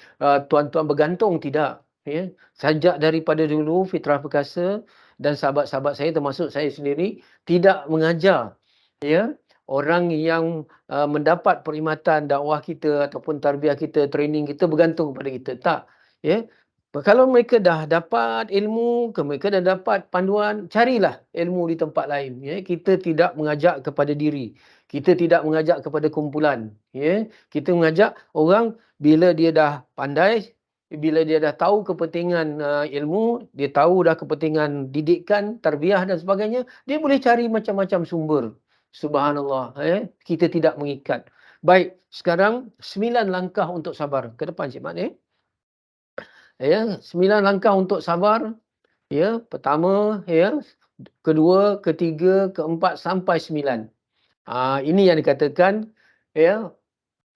Speaker 1: tuan-tuan bergantung, tidak, ya. Sajak daripada dulu Fitrah Perkasa dan sahabat-sahabat saya termasuk saya sendiri tidak mengajar, ya, orang yang mendapat perkhidmatan dakwah kita ataupun tarbiyah kita, training kita bergantung kepada kita. Tak, ya. Kalau mereka dah dapat ilmu, mereka dah dapat panduan, carilah ilmu di tempat lain. Ya. Kita tidak mengajak kepada diri. Kita tidak mengajak kepada kumpulan. Ya. Kita mengajak orang bila dia dah pandai, bila dia dah tahu kepentingan ilmu, dia tahu dah kepentingan didikan, tarbiyah dan sebagainya, dia boleh cari macam-macam sumber. Subhanallah, kita tidak mengikat. Baik, sekarang 9 langkah untuk sabar. Ke depan Cik Mat, ya, 9 langkah untuk sabar. Ya, pertama, ya, kedua, ketiga, keempat sampai 9. Ini yang dikatakan, ya,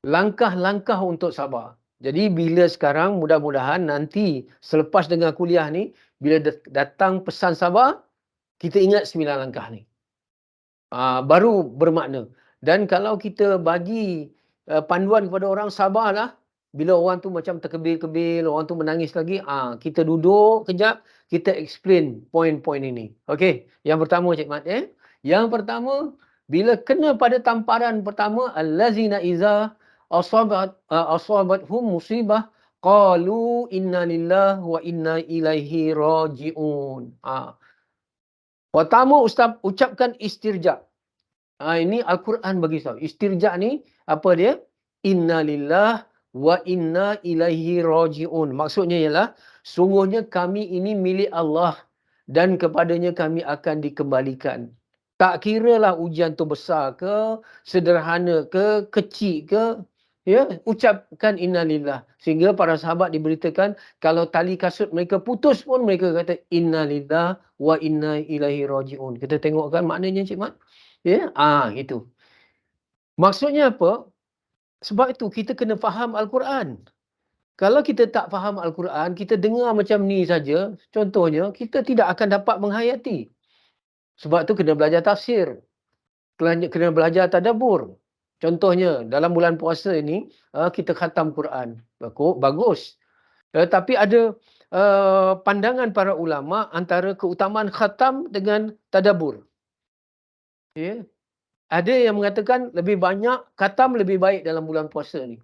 Speaker 1: langkah-langkah untuk sabar. Jadi bila sekarang mudah-mudahan nanti selepas dengar kuliah ni, bila datang pesan sabar, kita ingat 9 langkah ni. Baru bermakna. Dan kalau kita bagi panduan kepada orang, sabarlah. Bila orang tu macam terkebil-kebil, orang tu menangis lagi, kita duduk kejap, kita explain poin-poin ini. Okey, yang pertama Cik Mat, Yang pertama, bila kena pada tamparan pertama, allazina iza asabathum musibah qalu inna lillahi wa inna ilaihi raji'un. Pertama Ustaz ucapkan istirja. Ini Al-Quran bagi tahu. Istirja ni apa dia? Inna lillah wa inna ilaihi raji'un. Maksudnya ialah sungguhnya kami ini milik Allah dan kepadanya kami akan dikembalikan. Tak kiralah ujian tu besar ke, sederhana ke, kecil ke, ya, ucapkan innalillah. Sehingga para sahabat diberitakan kalau tali kasut mereka putus pun mereka kata innalillah wa inna ilaihi raji'un. Kita tengok kan maknanya Cik Mat? Ya, itu. Maksudnya apa? Sebab itu kita kena faham Al-Quran. Kalau kita tak faham Al-Quran, kita dengar macam ni saja, contohnya, kita tidak akan dapat menghayati. Sebab tu kena belajar tafsir. Kena belajar tadabbur. Contohnya, dalam bulan puasa ini, kita khatam Quran. Bagus. Tapi ada pandangan para ulama antara keutamaan khatam dengan tadabbur. Ya. Ada yang mengatakan lebih banyak khatam lebih baik dalam bulan puasa ni.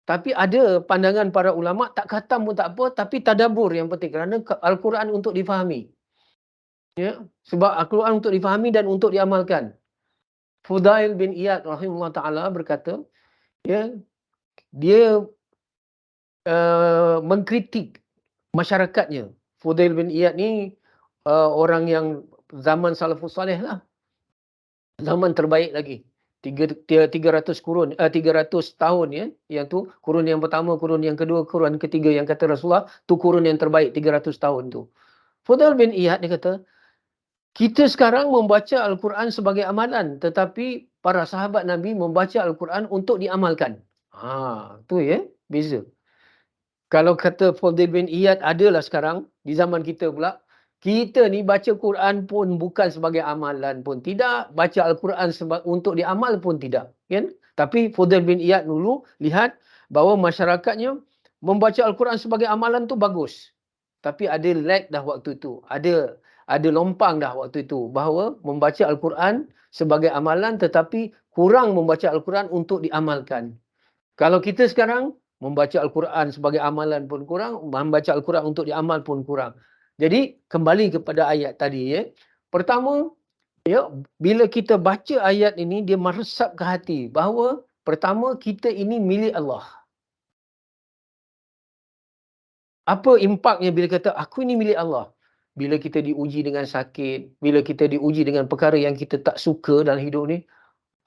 Speaker 1: Tapi ada pandangan para ulama tak khatam pun tak apa, tapi tadabbur yang penting kerana Al-Quran untuk difahami. Ya, sebab Al-Quran untuk difahami dan untuk diamalkan. Fudail bin Iyad rahimahullah taala berkata, ya, dia mengkritik masyarakatnya. Fudail bin Iyad ni orang yang zaman salafus salih lah. Zaman terbaik lagi. 300 tahun, ya. Yang tu kurun yang pertama, kurun yang kedua, kurun ketiga yang kata Rasulullah, tu kurun yang terbaik 300 tahun tu. Fudail bin Iyad dia kata, kita sekarang membaca Al-Quran sebagai amalan, tetapi para sahabat Nabi membaca Al-Quran untuk diamalkan. Tu ya, beza. Kalau kata Fudail bin Iyad adalah sekarang, di zaman kita pula, kita ni baca Quran pun bukan sebagai amalan pun tidak, baca Al-Quran untuk diamal pun tidak. Kan? Tapi Fudail bin Iyad dulu lihat bahawa masyarakatnya membaca Al-Quran sebagai amalan tu bagus. Tapi ada lag dah waktu itu. Ada lompang dah waktu itu. Bahawa membaca Al-Quran sebagai amalan tetapi kurang membaca Al-Quran untuk diamalkan. Kalau kita sekarang membaca Al-Quran sebagai amalan pun kurang, membaca Al-Quran untuk diamal pun kurang. Jadi kembali kepada ayat tadi, ya. Pertama, ya, bila kita baca ayat ini, dia meresap ke hati bahawa pertama kita ini milik Allah. Apa impaknya bila kata aku ini milik Allah? Bila kita diuji dengan sakit, bila kita diuji dengan perkara yang kita tak suka dalam hidup ni,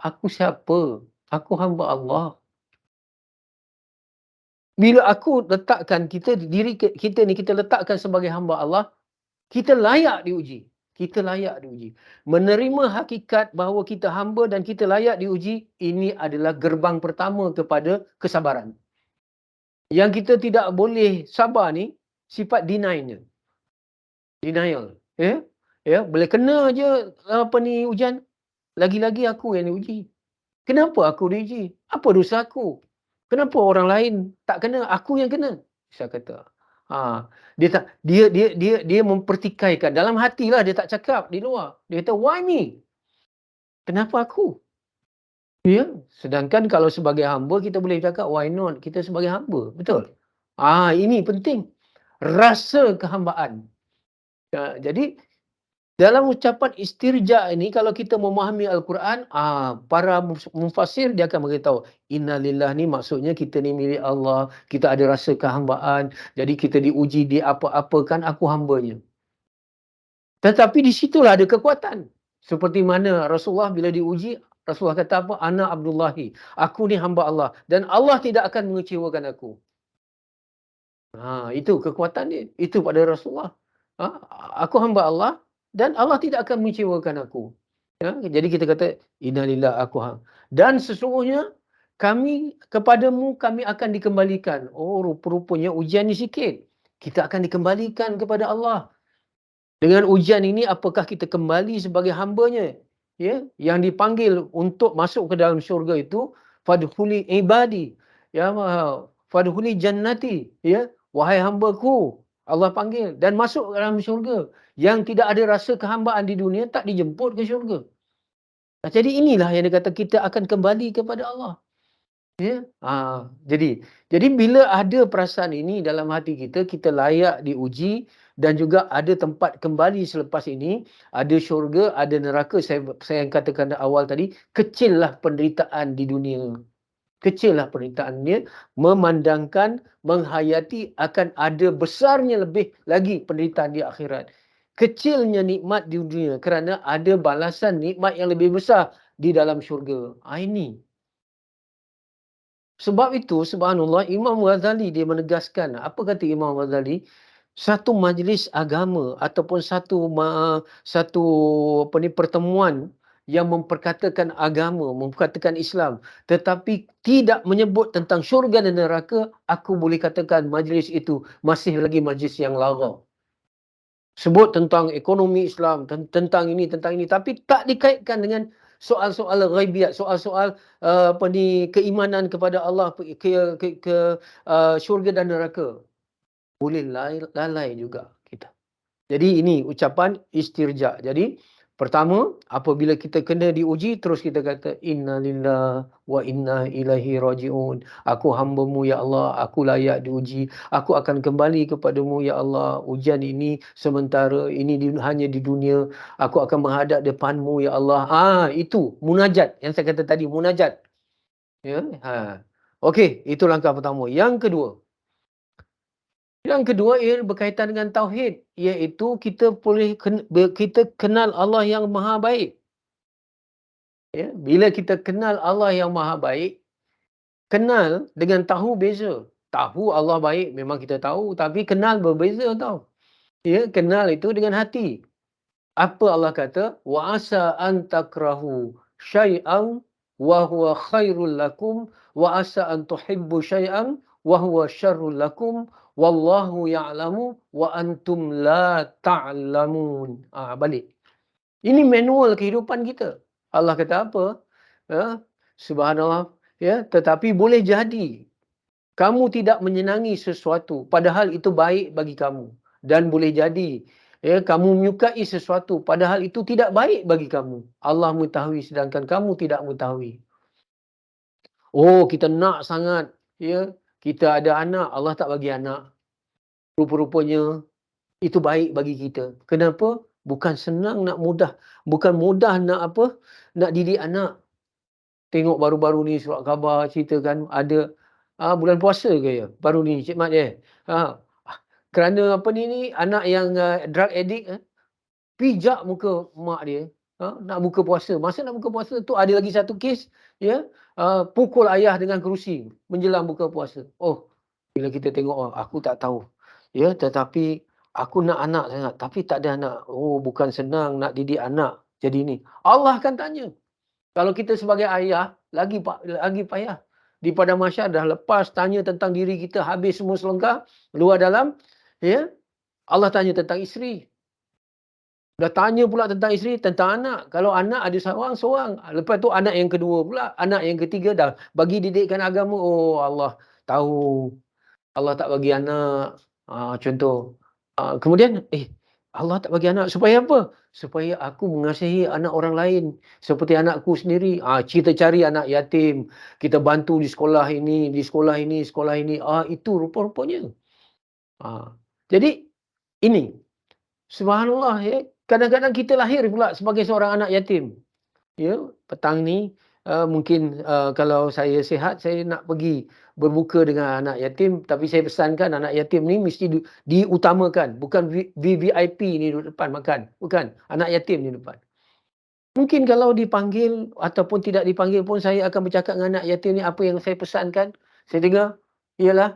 Speaker 1: aku siapa? Aku hamba Allah. Bila aku letakkan diri kita ni kita letakkan sebagai hamba Allah, kita layak diuji. Kita layak diuji. Menerima hakikat bahawa kita hamba dan kita layak diuji, ini adalah gerbang pertama kepada kesabaran. Yang kita tidak boleh sabar ni, sifat denial. Denial. Ya, boleh kena je ujian, lagi-lagi aku yang diuji. Kenapa aku diuji? Apa dosa aku? Kenapa orang lain tak kena, aku yang kena? Saya kata. Dia mempertikaikan dalam hatilah, dia tak cakap di luar. Dia kata why me? Kenapa aku? Ya, sedangkan kalau sebagai hamba kita boleh cakap why not? Kita sebagai hamba, betul? Ini penting. Rasa kehambaan. Jadi Dalam ucapan istirja ini kalau kita memahami Al-Quran, para mufassir dia akan beritahu, innalillah ni maksudnya kita ni milik Allah, kita ada rasa kehambaan, jadi kita diuji, di apa-apakan aku hambanya. Tetapi di situlah ada kekuatan. Seperti mana Rasulullah bila diuji, Rasulullah kata apa? Ana Abdullahi. Aku ni hamba Allah dan Allah tidak akan mengecewakan aku. Itu kekuatan dia. Itu pada Rasulullah. Ha, aku hamba Allah dan Allah tidak akan mengecewakan aku. Ya, jadi kita kata innalillah dan sesungguhnya kepadamu kami akan dikembalikan. Oh, rupa-rupanya ujian ni sikit. Kita akan dikembalikan kepada Allah. Dengan ujian ini apakah kita kembali sebagai hambanya? Ya, yang dipanggil untuk masuk ke dalam syurga itu fadkhuli ibadi. Ya, fadkhuli jannati. Ya, wahai hambaku. Allah panggil dan masuk ke dalam syurga. Yang tidak ada rasa kehambaan di dunia tak dijemput ke syurga. Jadi inilah yang dia kata kita akan kembali kepada Allah. Ya. Jadi bila ada perasaan ini dalam hati kita, kita layak diuji dan juga ada tempat kembali selepas ini, ada syurga, ada neraka. Saya yang katakan awal tadi, kecillah penderitaan di dunia. Kecillah penderitaannya memandangkan, menghayati akan ada besarnya lebih lagi penderitaan di akhirat. Kecilnya nikmat di dunia kerana ada balasan nikmat yang lebih besar di dalam syurga. Ini. Sebab itu, subhanallah, Imam Ghazali dia menegaskan, apa kata Imam Ghazali? Satu majlis agama ataupun satu pertemuan yang memperkatakan agama, memperkatakan Islam, tetapi tidak menyebut tentang syurga dan neraka, aku boleh katakan majlis itu masih lagi majlis yang lara. Sebut tentang ekonomi Islam, tentang ini, tapi tak dikaitkan dengan soal-soal ghaibiyat, soal-soal keimanan kepada Allah, syurga dan neraka. Boleh lalai juga kita. Jadi ini ucapan istirja. Jadi pertama, apabila kita kena diuji, terus kita kata innalillah wa inna ilaihi raji'un. Aku hamba-Mu ya Allah, aku layak diuji. Aku akan kembali kepadamu ya Allah. Ujian ini sementara, ini hanya di dunia. Aku akan menghadap depan-Mu ya Allah. Itu munajat yang saya kata tadi, munajat. Ya. Okey, itu langkah pertama. Yang kedua ia berkaitan dengan tauhid, iaitu kita kenal Allah yang Maha Baik. Ya, bila kita kenal Allah yang Maha Baik, kenal dengan tahu beza. Tahu Allah baik memang kita tahu, tapi kenal berbeza tau. Ya, kenal itu dengan hati. Apa Allah kata? Wa asa an takrahu syai'an wa huwa khairul lakum wa asa an tuhibbu syai'an wa huwa syarrul lakum wallahu ya'lamu wa antum la ta'lamun. Balik. Ini manual kehidupan kita. Allah kata apa? Ya, subhanallah, ya, tetapi boleh jadi kamu tidak menyenangi sesuatu padahal itu baik bagi kamu, dan boleh jadi ya kamu menyukai sesuatu padahal itu tidak baik bagi kamu. Allah mengetahui sedangkan kamu tidak mengetahui. Oh, kita nak sangat ya kita ada anak, Allah tak bagi anak. Rupa-rupanya itu baik bagi kita. Kenapa? Bukan senang nak mudah, bukan mudah nak nak didik anak. Tengok baru-baru ni surat khabar ceritakan ada bulan puasa ke ya? Baru ni Cik Mat kerana anak yang drug addict pijak muka mak dia nak buka puasa. Masa nak buka puasa tu ada lagi satu kes ya, pukul ayah dengan kerusi menjelang buka puasa. Oh, bila kita tengok aku tak tahu. Ya, tetapi aku nak anak sangat tapi tak ada anak. Oh, bukan senang nak didik anak jadi ni. Allah akan tanya. Kalau kita sebagai ayah, lagi payah. Di padang mahsyar dah lepas tanya tentang diri kita, habis semua selengkap, luar dalam, ya, Allah tanya tentang isteri. Dah tanya pula tentang isteri, tentang anak. Kalau anak ada seorang. Lepas tu anak yang kedua pula, anak yang ketiga dah bagi didikan agama. Oh, Allah tahu. Allah tak bagi anak. Contoh. Kemudian, Allah tak bagi anak. Supaya apa? Supaya aku mengasihi anak orang lain. Seperti anakku sendiri. Kita cari anak yatim. Kita bantu di sekolah ini, di sekolah ini, sekolah ini. Itu rupa-rupanya. Jadi, ini. Subhanallah ya. Kadang-kadang kita lahir pula sebagai seorang anak yatim. Ya, petang ni mungkin kalau saya sihat, saya nak pergi berbuka dengan anak yatim, tapi saya pesankan anak yatim ni mesti diutamakan, bukan VVIP ni duduk depan makan, bukan, anak yatim ni depan. Mungkin kalau dipanggil ataupun tidak dipanggil pun saya akan bercakap dengan anak yatim ni apa yang saya pesankan. Saya dengar, ialah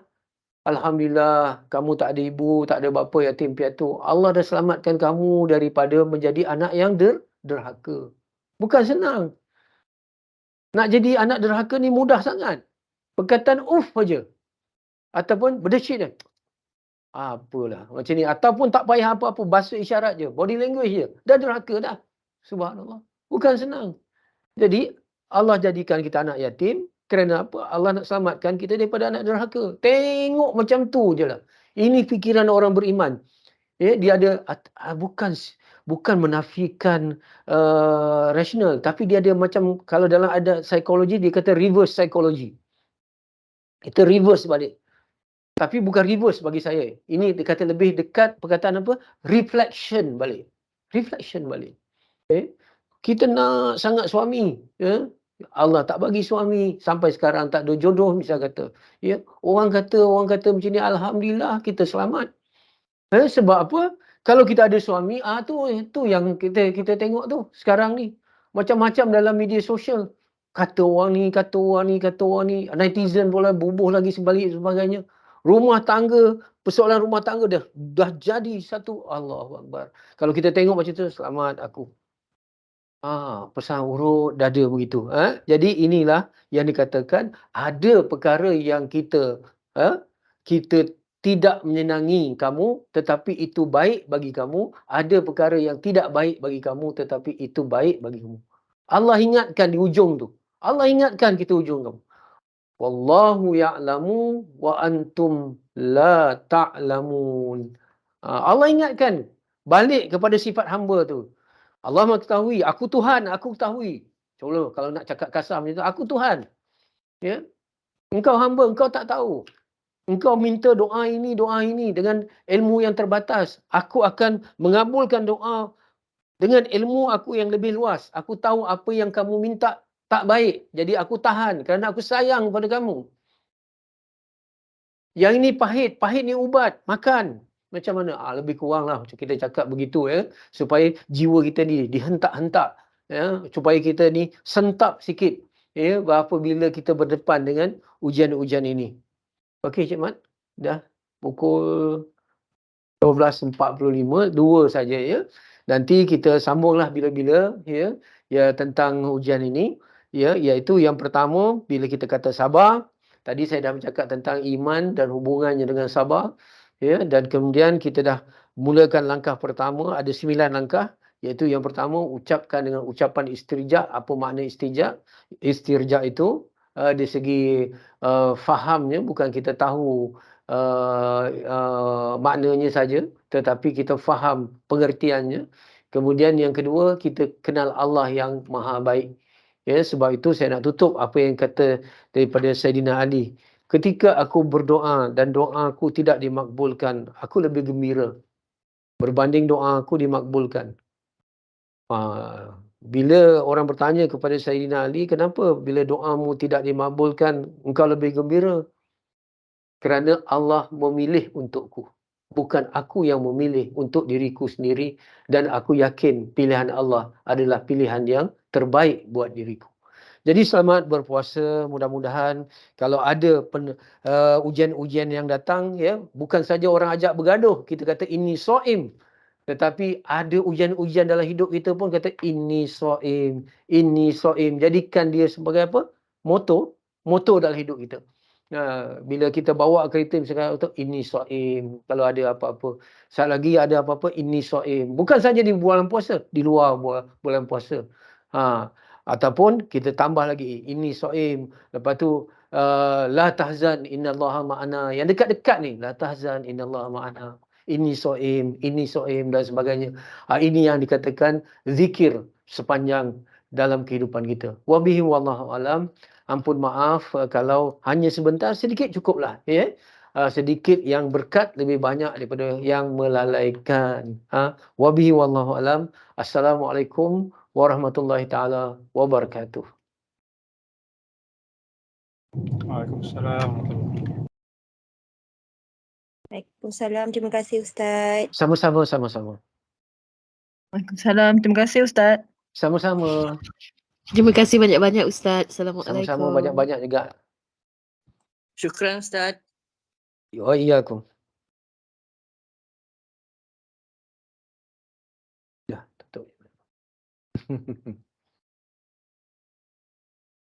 Speaker 1: alhamdulillah kamu tak ada ibu, tak ada bapa, yatim piatu. Allah dah selamatkan kamu daripada menjadi anak yang derhaka. Bukan senang. Nak jadi anak derhaka ni mudah sangat. Perkataan saja. Ataupun berdesyik je. Apalah macam ni. Ataupun tak payah apa-apa. Bahasa isyarat je. Body language je. Dah derhaka dah. Subhanallah. Bukan senang. Jadi Allah jadikan kita anak yatim. Kerana apa? Allah nak selamatkan kita daripada anak derhaka. Tengok macam tu je lah. Ini fikiran orang beriman. Dia ada bukan menafikan rasional, tapi dia ada macam, kalau dalam ada psikologi dia kata reverse psychology. Kita reverse balik. Tapi bukan reverse bagi saya. Ini dia kata lebih dekat perkataan apa? Reflection balik. Reflection balik. Kita nak sangat suami, Allah tak bagi suami, sampai sekarang tak ada jodoh misal kata. Orang kata macam ni, alhamdulillah kita selamat. Sebab apa? Kalau kita ada suami, tu yang kita tengok tu sekarang ni. Macam-macam dalam media sosial. Kata orang ni, kata orang ni, kata orang ni. Netizen pula bubuh lagi sebagainya. Rumah tangga, persoalan rumah tangga dah jadi satu. Allahu Akbar. Kalau kita tengok macam tu, selamat aku. Pesan urut dada begitu. Jadi inilah yang dikatakan ada perkara yang kita tidak menyenangi kamu tetapi itu baik bagi kamu. Ada perkara yang tidak baik bagi kamu tetapi itu baik bagi kamu. Allah ingatkan di ujung tu. Allah ingatkan kita ujung tu. Wallahu ya'lamu wa antum la ta'lamun. Allah ingatkan balik kepada sifat hamba tu. Allah mengetahui, aku Tuhan, aku ketahui. Cuba kalau nak cakap kasar macam tu, aku Tuhan. Ya. Engkau hamba, engkau tak tahu. Engkau minta doa ini dengan ilmu yang terbatas. Aku akan mengabulkan doa dengan ilmu aku yang lebih luas. Aku tahu apa yang kamu minta tak baik. Jadi aku tahan kerana aku sayang pada kamu. Yang ini pahit ni ubat, makan. Macam mana? Lebih kurang lah macam kita cakap begitu supaya jiwa kita ni dihentak-hentak, supaya kita ni sentap sikit apabila kita berdepan dengan ujian-ujian ini. Okey Cik Mat, dah pukul 12.45, 2 saja Nanti kita sambunglah bila-bila tentang ujian ini iaitu yang pertama bila kita kata sabar. Tadi saya dah bercakap tentang iman dan hubungannya dengan sabar. Dan kemudian kita dah mulakan langkah pertama, ada 9 langkah. Iaitu yang pertama, ucapkan dengan ucapan istirja. Apa makna istirja? Istirja itu dari segi fahamnya, bukan kita tahu maknanya saja, tetapi kita faham pengertiannya. Kemudian yang kedua, kita kenal Allah yang maha baik. Sebab itu saya nak tutup apa yang kata daripada Saidina Ali. Ketika aku berdoa dan doa aku tidak dimakbulkan, aku lebih gembira berbanding doa aku dimakbulkan. Bila orang bertanya kepada Saidina Ali, kenapa bila doamu tidak dimakbulkan, engkau lebih gembira? Kerana Allah memilih untukku. Bukan aku yang memilih untuk diriku sendiri. Dan aku yakin pilihan Allah adalah pilihan yang terbaik buat diriku. Jadi selamat berpuasa. Mudah-mudahan kalau ada ujian-ujian yang datang, bukan saja orang ajak bergaduh, kita kata ini so'im. Tetapi ada ujian-ujian dalam hidup kita pun kata ini so'im, ini so'im. Jadikan dia sebagai apa? Motor dalam hidup kita. Bila kita bawa kereta misalkan ini so'im, kalau ada apa-apa. Saat lagi ada apa-apa, ini so'im. Bukan saja di bulan puasa, di luar bulan puasa. Ataupun kita tambah lagi, ini so'im. Lepas tu, la tahzan innallaha ma'ana. Yang dekat-dekat ni, la tahzan innallaha ma'ana. Ini so'im dan sebagainya. Ini yang dikatakan zikir sepanjang dalam kehidupan kita. Wabihi wallahu alam. Ampun maaf kalau hanya sebentar, sedikit cukuplah. sedikit yang berkat lebih banyak daripada yang melalaikan. Wabihi wallahu alam. Assalamualaikum warahmatullahi taala wabarakatuh.
Speaker 2: Waalaikumsalam warahmatullahi.
Speaker 3: Waalaikumsalam. Terima kasih Ustaz.
Speaker 1: Sama-sama, sama-sama.
Speaker 4: Waalaikumsalam. Terima kasih Ustaz.
Speaker 1: Sama-sama.
Speaker 5: Terima kasih banyak-banyak Ustaz.
Speaker 1: Sama-sama
Speaker 5: Assalamualaikum.
Speaker 1: banyak-banyak juga.
Speaker 6: Syukran Ustaz.
Speaker 1: Wa iyyakum. Dah, tutup.